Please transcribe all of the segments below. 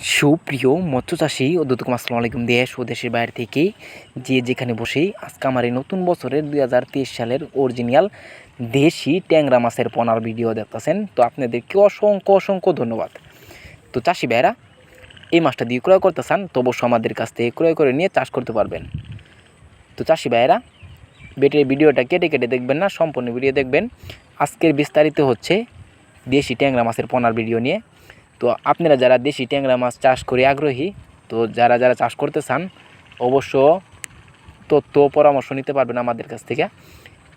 সুপ্রিয় মৎস্য চাষী ও দর্শক আসসালামু আলাইকুম। দেশ ও দেশের বাইরে থেকে যে যেখানে বসেই আজকে আমার এই নতুন বছরের 2023 সালের অরিজিনাল দেশি ট্যাংরা মাছের পোনার ভিডিও দেখতেছেন। তো আপনাদেরকে অসংখ্য অসংখ্য ধন্যবাদ। তো চাষি ভাইরা এই মাছটা দিয়ে ক্রয় করতে চান তো অবশ্যই আমাদের কাছ থেকে ক্রয় করে নিয়ে চাষ করতে পারবেন। তো চাষি ভাইরা ভিডিওটা কেটে কেটে দেখবেন না, সম্পূর্ণ ভিডিও দেখবেন। আজকের বিস্তারিত হচ্ছে দেশি ট্যাংরা মাছের পোনার ভিডিও নিয়ে। তো আপনারা যারা দেশি ট্যাংরা মাছ চাষ করে আগ্রহী, তো যারা যারা চাষ করতে চান অবশ্য তথ্য পরামর্শ নিতে পারবেন আমাদের কাছ থেকে।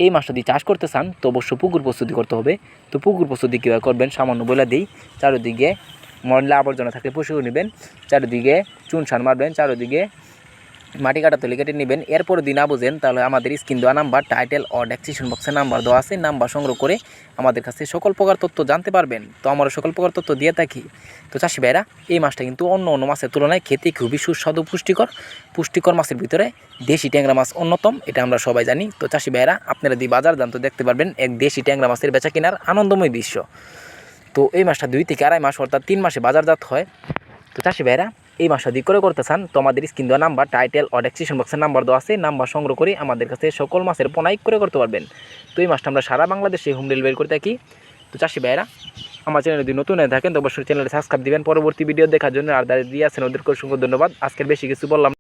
এই মাছটা দিয়ে চাষ করতে চান তো অবশ্যই পুকুর প্রস্তুতি করতে হবে। তো পুকুর প্রস্তুতি কীভাবে করবেন সামান্য বলে দিই। চারিদিকে ময়লা আবর্জনা থাকলে পশুও নেবেন, চারিদিকে চুন সার মারবেন, চারিদিকে মাটি কাটা তৈরি কেটে নেবেন। এরপর দিন না বুঝেন তাহলে আমাদের স্ক্রিন দেওয়া নাম্বার, টাইটেল ও ডেসক্রিপশন বক্সে নাম্বার দেওয়া আছে, নাম্বার সংগ্রহ করে আমাদের কাছে সকল প্রকার তথ্য জানতে পারবেন। তো আমরা সকল প্রকার তথ্য দিয়ে থাকি। তো চাষি ভাইরা এই মাছটা কিন্তু অন্য অন্য মাছের তুলনায় খেতে খুবই সুস্বাদু পুষ্টিকর মাছের ভিতরে দেশি ট্যাংরা মাছ অন্যতম, এটা আমরা সবাই জানি। তো চাষি ভাইরা আপনারা দিয়ে বাজার যান তো দেখতে পারবেন এক দেশি ট্যাংরা মাছের বেচা কেনার আনন্দময় দৃশ্য। তো এই মাছটা 2 থেকে আড়াই মাস অর্থাৎ 3 মাসে বাজারজাত হয়। তো চাষি ভাইরা এই মাছটা দিয়ে করে করতে চান তো আমাদের স্ক্রিন দেওয়া নাম্বার, টাইটেল ও ডেসক্রিপশন বক্সের নাম্বার দেওয়া আছে, নাম্বার সংগ্রহ করে আমাদের কাছে সকল মাছের পোনাই করে করতে পারবেন। তো এই মাছটা আমরা সারা বাংলাদেশে হোম ডেলিভারি করে থাকি। তো চাষি ভাইরা আমার চ্যানেলে যদি নতুন হয়ে থাকেন তো অবশ্যই চ্যানেলে সাবস্ক্রাইব দিবেন পরবর্তী ভিডিও দেখার জন্য। আর যারা দিয়ে আছেন ওদেরকে অসংখ্য ধন্যবাদ। আজকের বেশি কিছু বললাম।